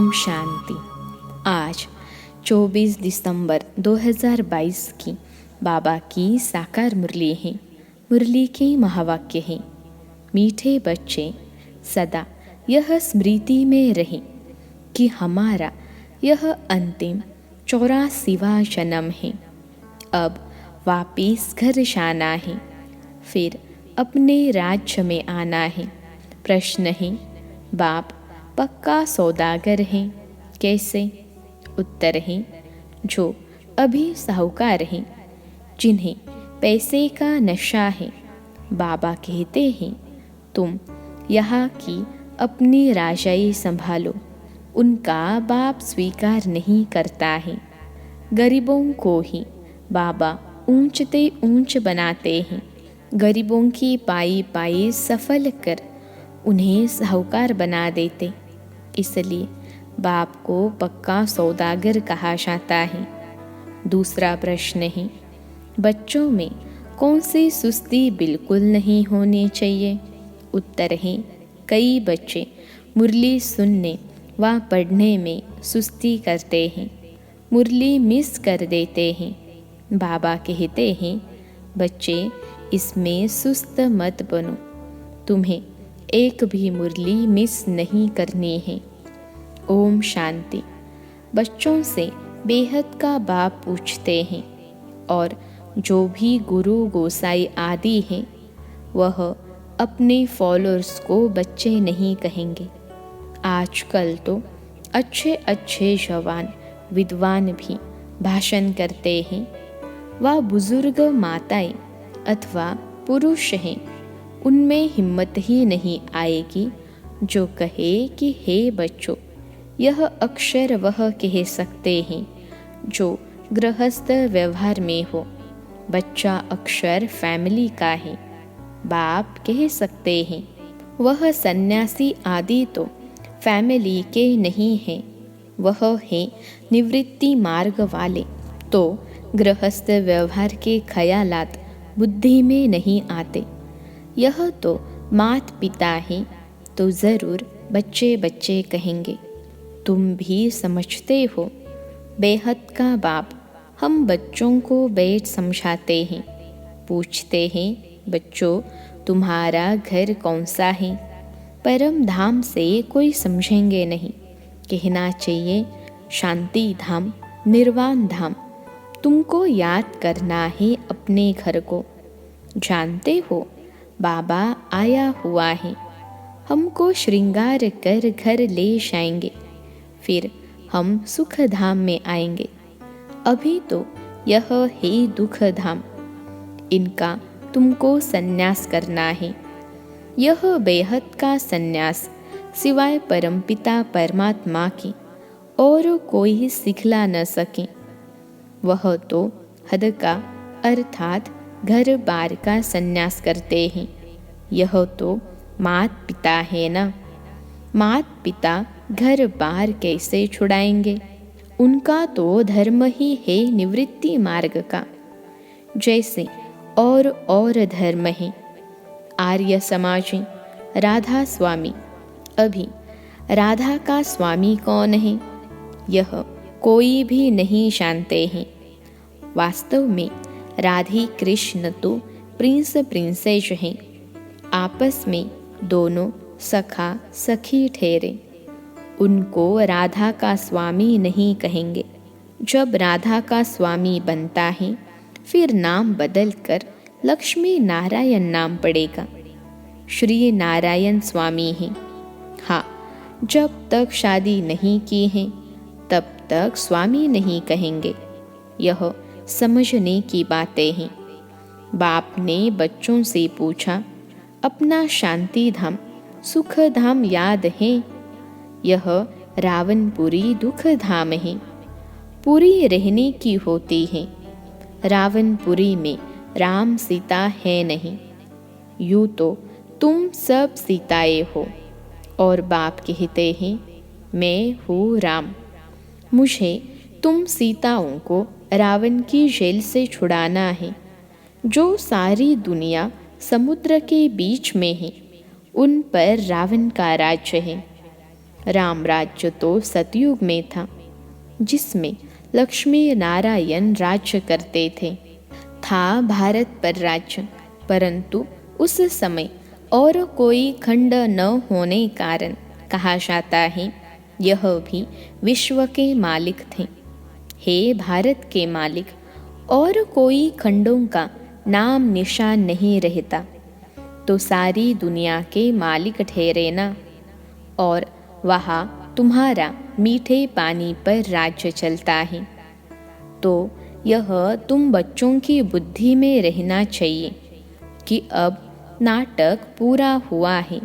ओम शांति। आज 24 दिसंबर 2022 की बाबा की साकार मुरली है। मुरली के महावाक्य है, मीठे बच्चे सदा यह स्मृति में रहें कि हमारा यह अंतिम 84वां जन्म है। अब वापिस घर जाना है, फिर अपने राज्य में आना है। प्रश्न है, बाप पक्का सौदागर है, कैसे? उत्तर है, जो अभी साहूकार हैं, जिन्हें पैसे का नशा है। बाबा कहते हैं, तुम यहाँ की अपनी राजाई संभालो। उनका बाप स्वीकार नहीं करता है। गरीबों को ही बाबा ऊंचते ऊंच बनाते हैं। गरीबों की पाई पाई सफल कर उन्हें साहूकार बना देते। इसलिए बाप को पक्का सौदागर कहा जाता है। दूसरा प्रश्न है, बच्चों में कौन सी सुस्ती बिल्कुल नहीं होनी चाहिए? उत्तर है, कई बच्चे मुरली सुनने व पढ़ने में सुस्ती करते हैं, मुरली मिस कर देते हैं। बाबा कहते हैं, बच्चे इसमें सुस्त मत बनो, तुम्हें एक भी मुरली मिस नहीं करनी है। ओम शांति। बच्चों से बेहद का बाप पूछते हैं, और जो भी गुरु गोसाई आदि हैं, वह अपने फॉलोअर्स को बच्चे नहीं कहेंगे। आजकल तो अच्छे अच्छे जवान विद्वान भी भाषण करते हैं। वह बुजुर्ग माताएं अथवा पुरुष हैं, उनमें हिम्मत ही नहीं आएगी जो कहे कि हे बच्चों, यह अक्षर वह कह सकते हैं जो गृहस्थ व्यवहार में हो। बच्चा अक्षर फैमिली का है। बाप कह सकते हैं, वह सन्यासी आदि तो फैमिली के नहीं हैं, वह है निवृत्ति मार्ग वाले। तो गृहस्थ व्यवहार के ख्यालात बुद्धि में नहीं आते। यह तो मात पिता हैं, तो ज़रूर बच्चे बच्चे कहेंगे। तुम भी समझते हो, बेहद का बाप हम बच्चों को बैठ समझाते हैं। पूछते हैं, बच्चों तुम्हारा घर कौन सा है? परम धाम से कोई समझेंगे नहीं। कहना चाहिए शांति धाम, निर्वाण धाम। तुमको याद करना है अपने घर को। जानते हो, बाबा आया हुआ है, हमको श्रृंगार कर घर ले जाएंगे, फिर हम सुख धाम में आएंगे। अभी तो यह है दुख धाम। इनका तुमको संन्यास करना है। यह बेहद का संन्यास सिवाय परमपिता परमात्मा की और कोई सिखला न सके। वह तो हद का अर्थात घर बार का संन्यास करते हैं। यह तो मात पिता है ना। मात पिता घर बार कैसे छुड़ाएंगे? उनका तो धर्म ही है निवृत्ति मार्ग का, जैसे और धर्म है। आर्य समाजी राधा स्वामी। अभी राधा का स्वामी कौन है, यह कोई भी नहीं जानते हैं। वास्तव में राधे कृष्ण तो प्रिंस प्रिंसेस हैं। आपस में दोनों सखा सखी ठहरे। उनको राधा का स्वामी नहीं कहेंगे। जब राधा का स्वामी बनता है, फिर नाम बदलकर लक्ष्मी नारायण नाम पड़ेगा। श्री नारायण स्वामी हैं। हाँ, जब तक शादी नहीं की है, तब तक स्वामी नहीं कहेंगे। यह समझने की बातें हैं। बाप ने बच्चों से पूछा, अपना शांति धाम सुख धाम याद है? यह रावणपुरी दुख धाम है। पुरी रहने की होती है। रावणपुरी में राम सीता है नहीं। यूँ तो तुम सब सीताएं हो, और बाप कहते हैं, मैं हूँ राम। मुझे तुम सीताओं को रावण की जेल से छुड़ाना है। जो सारी दुनिया समुद्र के बीच में है, उन पर रावण का राज्य है। राम राज्य तो सतयुग में था, जिसमें लक्ष्मी नारायण राज्य करते थे। था भारत पर राज्य, परंतु उस समय और कोई खंड न होने कारण कहा जाता है यह भी विश्व के मालिक थे। हे भारत के मालिक, और कोई खंडों का नाम निशान नहीं रहता तो सारी दुनिया के मालिक ठहरे ना, और वहाँ तुम्हारा मीठे पानी पर राज्य चलता है। तो यह तुम बच्चों की बुद्धि में रहना चाहिए कि अब नाटक पूरा हुआ है,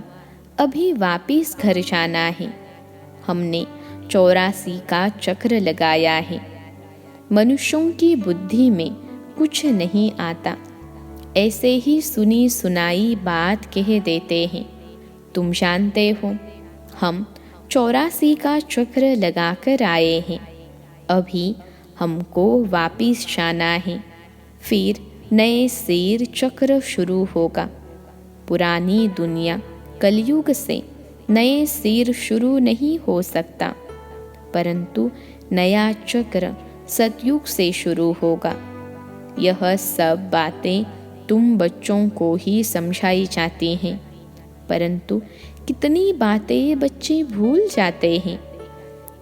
अभी वापिस घर जाना है। हमने 84 का चक्र लगाया है। मनुष्यों की बुद्धि में कुछ नहीं आता, ऐसे ही सुनी सुनाई बात कह देते हैं। तुम जानते हो, हम 84 का चक्र लगाकर आए हैं, अभी हमको वापिस जाना है। फिर नए सिर चक्र शुरू होगा। पुरानी दुनिया कलयुग से नए सिर शुरू नहीं हो सकता, परंतु नया चक्र सतयुग से शुरू होगा। यह सब बातें तुम बच्चों को ही समझाई जाती हैं, परंतु कितनी बातें बच्चे भूल जाते हैं।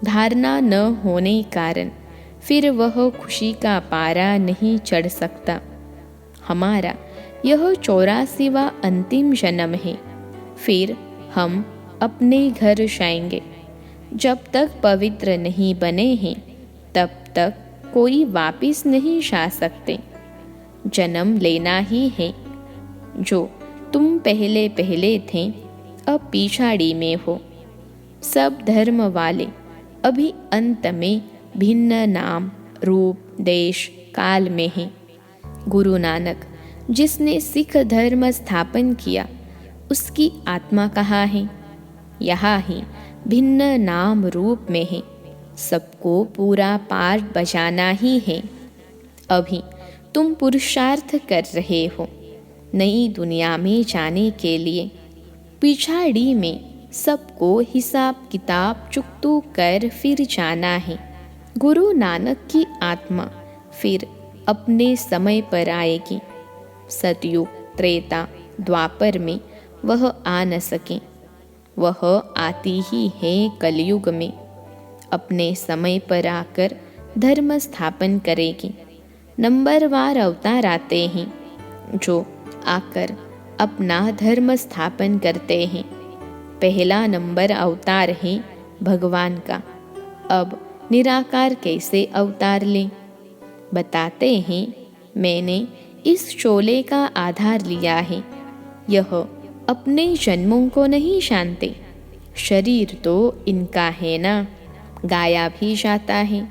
धारणा न होने कारण फिर वह खुशी का पारा नहीं चढ़ सकता। हमारा यह 84वां अंतिम जन्म है, फिर हम अपने घर जाएंगे। जब तक पवित्र नहीं बने हैं तब तक कोई वापिस नहीं जा सकते। जन्म लेना ही है। जो तुम पहले पहले थे अब पिछाड़ी में हो। सब धर्म वाले अभी अंत में भिन्न नाम, रूप, देश, काल में हैं। गुरु नानक जिसने सिख धर्म स्थापन किया, उसकी आत्मा कहाँ है? यहाँ ही भिन्न नाम रूप में है। सबको पूरा पाठ बजाना ही है। अभी तुम पुरुषार्थ कर रहे हो नई दुनिया में जाने के लिए। पिछाड़ी में सबको हिसाब किताब चुकतू कर फिर जाना है। गुरु नानक की आत्मा फिर अपने समय पर आएगी। सतयुग, त्रेता, द्वापर में वह आ न सके, वह आती ही है कलयुग में। अपने समय पर आकर धर्म स्थापन करेगी। नंबरवार अवतार आते हैं जो आकर अपना धर्म स्थापन करते हैं। पहला नंबर अवतार है भगवान का। अब निराकार कैसे अवतार लें? बताते हैं, मैंने इस चोले का आधार लिया है। यह अपने जन्मों को नहीं जानते। शरीर तो इनका है ना, गाया भी जाता है।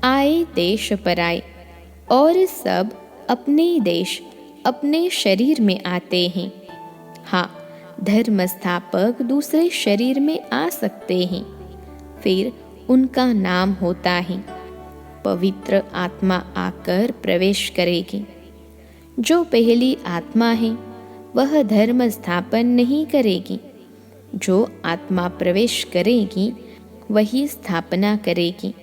आए देश पर आए, और सब अपने देश अपने शरीर में आते हैं। हाँ, धर्म स्थापक दूसरे शरीर में आ सकते हैं, फिर उनका नाम होता है। पवित्र आत्मा आकर प्रवेश करेगी। जो पहली आत्मा है वह धर्म स्थापन नहीं करेगी। जो आत्मा प्रवेश करेगी वही स्थापना करेगी।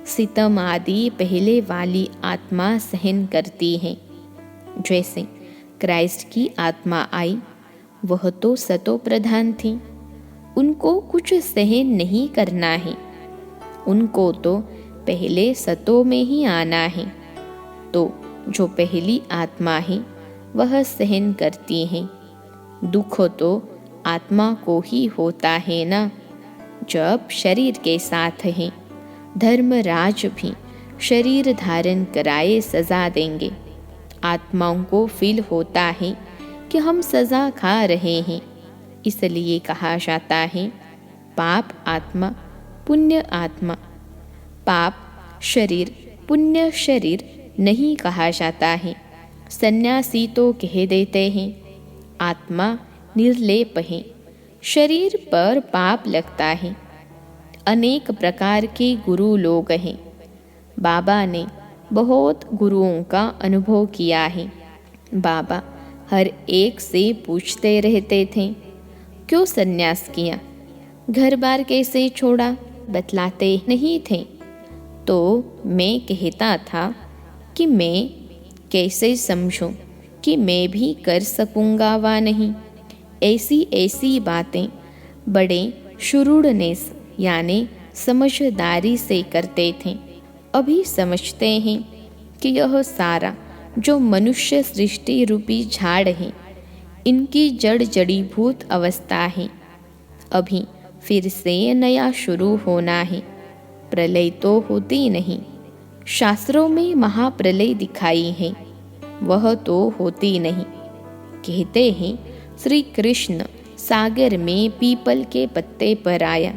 सितम आदि पहले वाली आत्मा सहन करती है। जैसे क्राइस्ट की आत्मा आई, वह तो सतो प्रधान थी, उनको कुछ सहन नहीं करना है। उनको तो पहले सतो में ही आना है। तो जो पहली आत्मा है वह सहन करती है। दुख तो आत्मा को ही होता है ना, जब शरीर के साथ है। धर्मराज भी शरीर धारण कराए सजा देंगे। आत्माओं को फील होता है कि हम सजा खा रहे हैं, इसलिए कहा जाता है पाप आत्मा, पुण्य आत्मा। पाप शरीर, पुण्य शरीर नहीं कहा जाता है। सन्यासी तो कह देते हैं आत्मा निर्लेप है, शरीर पर पाप लगता है। अनेक प्रकार के गुरु लोग हैं। बाबा ने बहुत गुरुओं का अनुभव किया है। बाबा हर एक से पूछते रहते थे, क्यों सन्यास किया? घर बार कैसे छोड़ा बतलाते नहीं थे, तो मैं कहता था कि मैं कैसे समझूं कि मैं भी कर सकूंगा वा नहीं। ऐसी ऐसी बातें बड़े शुरूढ़नेस यानी समझदारी से करते थे। अभी समझते हैं कि यह सारा जो मनुष्य सृष्टि रूपी झाड़ है, इनकी जड़ जड़ीभूत अवस्था है। अभी फिर से नया शुरू होना है। प्रलय तो होती नहीं। शास्त्रों में महाप्रलय दिखाई है, वह तो होती नहीं। कहते हैं श्री कृष्ण सागर में पीपल के पत्ते पर आया,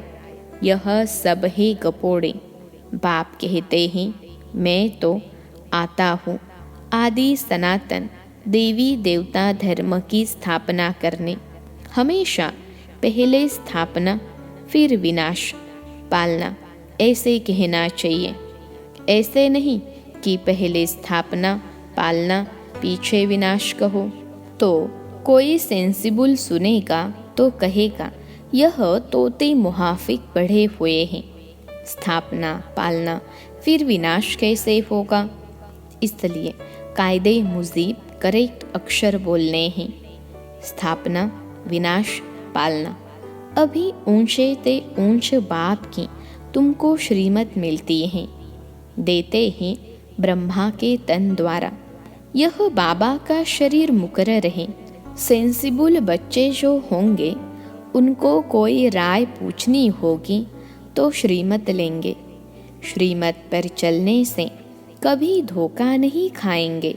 यह सब है गपोड़े। बाप कहते हैं मैं तो आता हूँ आदि सनातन देवी देवता धर्म की स्थापना करने। हमेशा पहले स्थापना फिर विनाश, पालना ऐसे कहना चाहिए। ऐसे नहीं कि पहले स्थापना पालना पीछे विनाश कहो। तो कोई सेंसिबल सुनेगा तो कहेगा यह तोते मुहाफिक पढ़े हुए हैं, स्थापना पालना फिर विनाश कैसे होगा। इसलिए कायदे मुजीब करेक्ट अक्षर बोलने हैं, स्थापना विनाश पालना। अभी ऊंचे ते ऊंच बाप की तुमको श्रीमत मिलती है, देते हैं ब्रह्मा के तन द्वारा। यह बाबा का शरीर मुकर्रर है। सेंसिबल बच्चे जो होंगे उनको कोई राय पूछनी होगी तो श्रीमत लेंगे। श्रीमत पर चलने से कभी धोखा नहीं खाएंगे।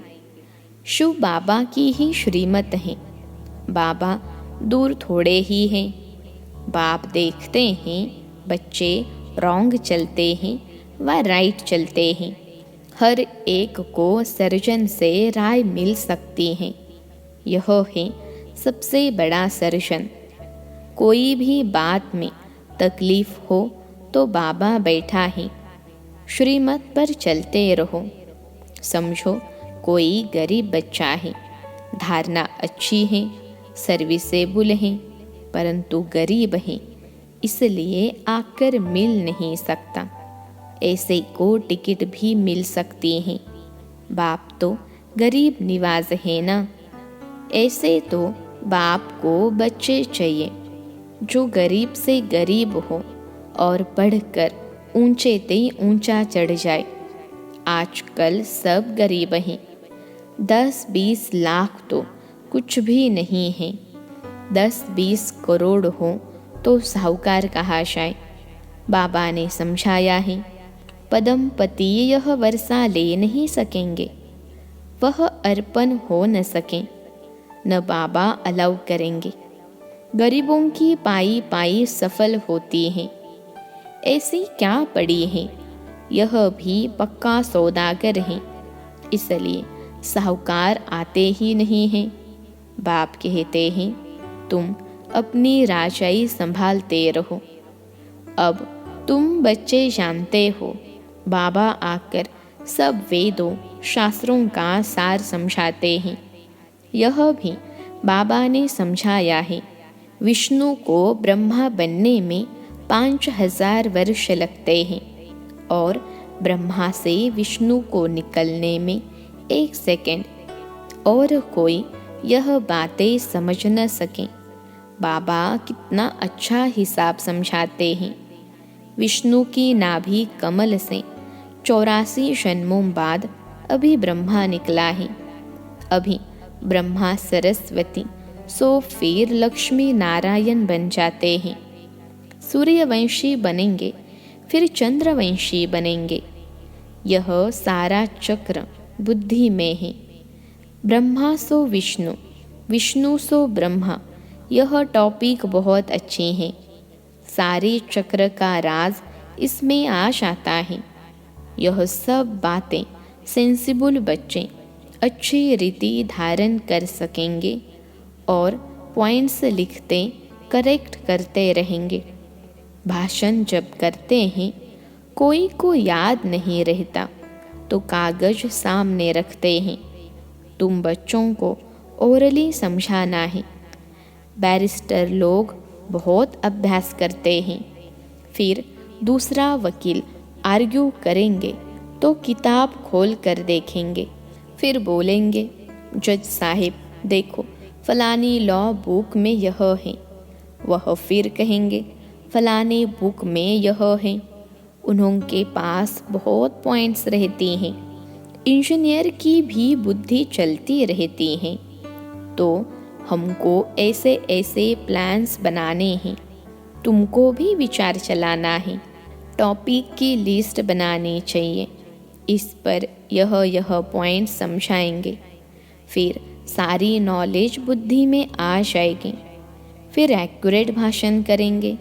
शिव बाबा की ही श्रीमत है। बाबा दूर थोड़े ही हैं। बाप देखते हैं बच्चे रॉन्ग चलते हैं व राइट चलते हैं। हर एक को सर्जन से राय मिल सकती है। यह है सबसे बड़ा सर्जन। कोई भी बात में तकलीफ हो तो बाबा बैठा है, श्रीमत पर चलते रहो। समझो कोई गरीब बच्चा है, धारणा अच्छी है, सर्विसेबल है, परंतु गरीब है, इसलिए आकर मिल नहीं सकता। ऐसे को टिकट भी मिल सकती है। बाप तो गरीब निवाज है ना। ऐसे तो बाप को बच्चे चाहिए जो गरीब से गरीब हो और पढ़कर ऊंचे ते ऊंचा चढ़ जाए। आजकल सब गरीब हैं। 10-20 लाख तो कुछ भी नहीं है। 10-20 करोड़ हो तो साहूकार कहा जाए। बाबा ने समझाया है पदम पति यह वर्षा ले नहीं सकेंगे, वह अर्पण हो न सके, न बाबा अलाउ करेंगे। गरीबों की पाई पाई सफल होती है। ऐसी क्या पड़ी है, यह भी पक्का सौदागर है, इसलिए साहूकार आते ही नहीं हैं। बाप कहते हैं तुम अपनी राजाई संभालते रहो। अब तुम बच्चे जानते हो, बाबा आकर सब वेदों शास्त्रों का सार समझाते हैं। यह भी बाबा ने समझाया है। विष्णु को ब्रह्मा बनने में 5000 वर्ष लगते हैं और ब्रह्मा से विष्णु को निकलने में 1 सेकंड। और कोई यह बातें समझ न सके। बाबा कितना अच्छा हिसाब समझाते हैं। विष्णु की नाभि कमल से 84 जन्मों बाद अभी ब्रह्मा निकला है। अभी ब्रह्मा सरस्वती सो फिर लक्ष्मी नारायण बन जाते हैं। सूर्यवंशी बनेंगे फिर चंद्रवंशी बनेंगे। यह सारा चक्र बुद्धि में है। ब्रह्मा सो विष्णु, विष्णु सो ब्रह्मा, यह टॉपिक बहुत अच्छे हैं। सारे चक्र का राज इसमें आ जाता है। यह सब बातें सेंसिबल बच्चे अच्छी रीति धारण कर सकेंगे और पॉइंट्स लिखते करेक्ट करते रहेंगे। भाषण जब करते हैं कोई को याद नहीं रहता तो कागज सामने रखते हैं। तुम बच्चों को ओरली समझाना है। बैरिस्टर लोग बहुत अभ्यास करते हैं। फिर दूसरा वकील आर्ग्यू करेंगे तो किताब खोल कर देखेंगे। फिर बोलेंगे, जज साहिब देखो फलानी लॉ बुक में यह है। वह फिर कहेंगे फलाने बुक में यह है। उनके पास बहुत पॉइंट्स रहती हैं। इंजीनियर की भी बुद्धि चलती रहती है। तो हमको ऐसे ऐसे प्लान्स बनाने हैं। तुमको भी विचार चलाना है। टॉपिक की लिस्ट बनानी चाहिए। इस पर यह पॉइंट समझाएंगे। फिर सारी नॉलेज बुद्धि में आ जाएगी। फिर एक्यूरेट भाषण करेंगे।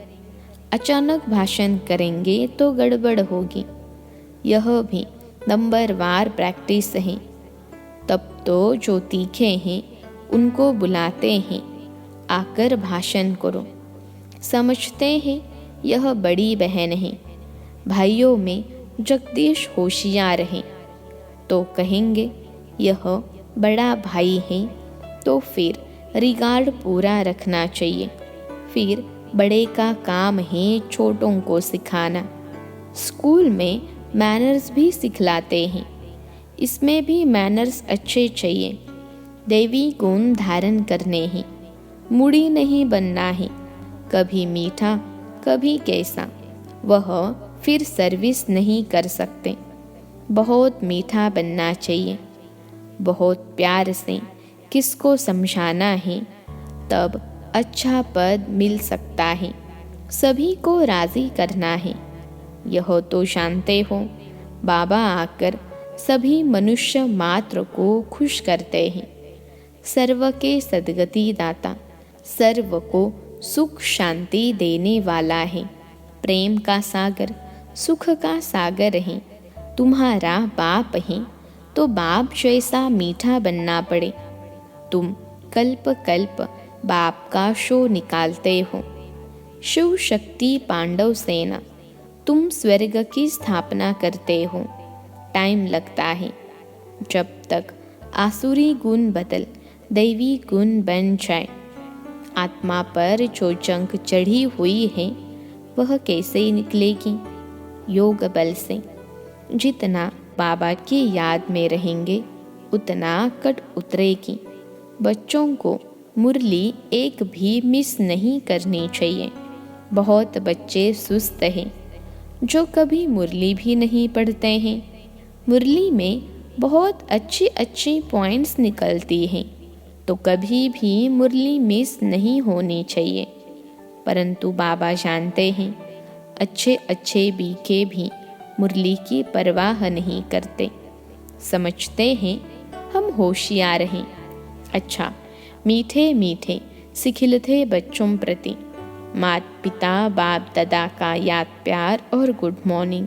अचानक भाषण करेंगे तो गड़बड़ होगी। यह भी नंबरवार प्रैक्टिस है। तब तो जो तीखे हैं उनको बुलाते हैं, आकर भाषण करो। समझते हैं यह बड़ी बहन है। भाइयों में जगदीश होशियार है। तो कहेंगे यह बड़ा भाई है, तो फिर रिगार्ड पूरा रखना चाहिए। फिर बड़े का काम है छोटों को सिखाना। स्कूल में मैनर्स भी सिखलाते हैं। इसमें भी मैनर्स अच्छे चाहिए। दैवी गुण धारण करने हैं। मूडी नहीं बनना है। कभी मीठा कभी कैसा। वह फिर सर्विस नहीं कर सकते। बहुत मीठा बनना चाहिए। बहुत प्यार से किसको समझाना है, तब अच्छा पद मिल सकता है। सभी को राजी करना है। यह तो जानते हो, बाबा आकर सभी मनुष्य मात्र को खुश करते हैं। सर्व के सद्गति दाता, सर्व को सुख शांति देने वाला है। प्रेम का सागर, सुख का सागर है। तुम्हारा बाप है तो बाप जैसा मीठा बनना पड़े। तुम कल्प कल्प बाप का शो निकालते हो। शिव शक्ति पांडव सेना, तुम स्वर्ग की स्थापना करते हो। टाइम लगता है। जब तक आसुरी गुण बदल दैवी गुण बन जाए। आत्मा पर जो जंग चढ़ी हुई है वह कैसे निकलेगी? योग बल से। जितना बाबा की याद में रहेंगे उतना कट उतरेगी। बच्चों को मुरली एक भी मिस नहीं करनी चाहिए। बहुत बच्चे सुस्त हैं जो कभी मुरली भी नहीं पढ़ते हैं। मुरली में बहुत अच्छी अच्छी पॉइंट्स निकलती हैं, तो कभी भी मुरली मिस नहीं होनी चाहिए। परंतु बाबा जानते हैं अच्छे अच्छे बीके भी मुरली की परवाह नहीं करते। समझते हैं हम होशियार हैं। अच्छा, मीठे मीठे सिखिलते बच्चों प्रति माता पिता बाप दादा का याद प्यार और गुड मॉर्निंग।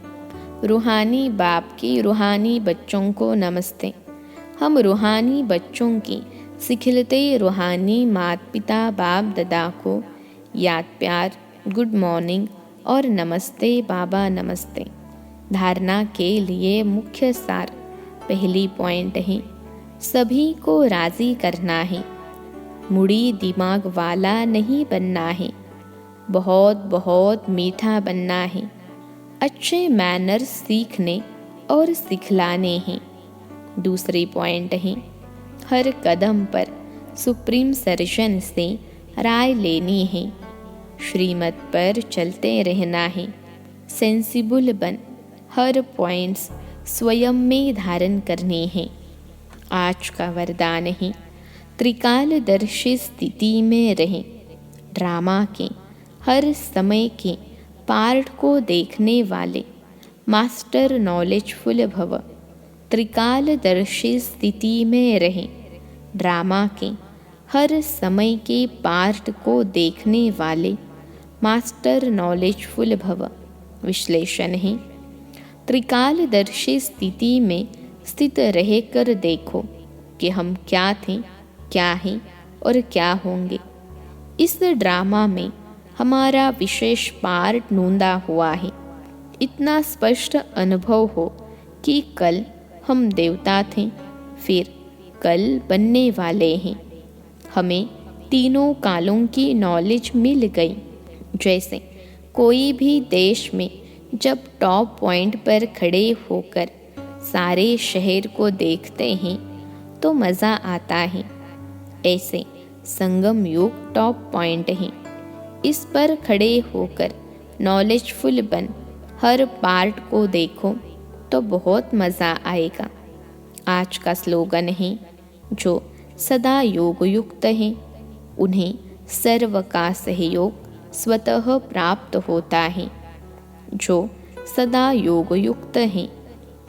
रूहानी बाप की रूहानी बच्चों को नमस्ते। हम रूहानी बच्चों की सिखिलते रूहानी माता पिता बाप दादा को याद प्यार, गुड मॉर्निंग और नमस्ते बाबा नमस्ते। धारणा के लिए मुख्य सार पहली पॉइंट है, सभी को राजी करना है। मुड़ी दिमाग वाला नहीं बनना है। बहुत बहुत मीठा बनना है। अच्छे मैनर्स सीखने और सिखलाने हैं। दूसरी पॉइंट है, हर कदम पर सुप्रीम सर्जन से राय लेनी है। श्रीमत पर चलते रहना है। सेंसिबल बन हर पॉइंट्स स्वयं में धारण करने हैं। आज का वरदान है, त्रिकालदर्शी स्थिति में रहें। ड्रामा के हर समय के पार्ट को देखने वाले मास्टर नॉलेजफुल भव। त्रिकालदर्शी स्थिति में रहें। ड्रामा के हर समय के पार्ट को देखने वाले मास्टर नॉलेजफुल भव। विश्लेषण है, त्रिकालदर्शी स्थिति में स्थित रहकर देखो कि हम क्या थे, क्या हैं और क्या होंगे। इस ड्रामा में हमारा विशेष पार्ट नूंदा हुआ है। इतना स्पष्ट अनुभव हो कि कल हम देवता थे, फिर कल बनने वाले हैं। हमें तीनों कालों की नॉलेज मिल गई। जैसे कोई भी देश में जब टॉप पॉइंट पर खड़े होकर सारे शहर को देखते हैं तो मज़ा आता है, ऐसे संगम युग टॉप पॉइंट है। इस पर खड़े होकर नॉलेजफुल बन हर पार्ट को देखो तो बहुत मज़ा आएगा। आज का स्लोगन है, जो सदा योग युक्त हैं उन्हें सर्व का सहयोग स्वतः प्राप्त होता है। जो सदा योग युक्त हैं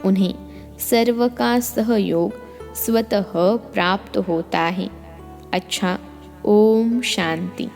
उन्हें सर्व का सहयोग स्वतः प्राप्त होता है। अच्छा, ओम शांति।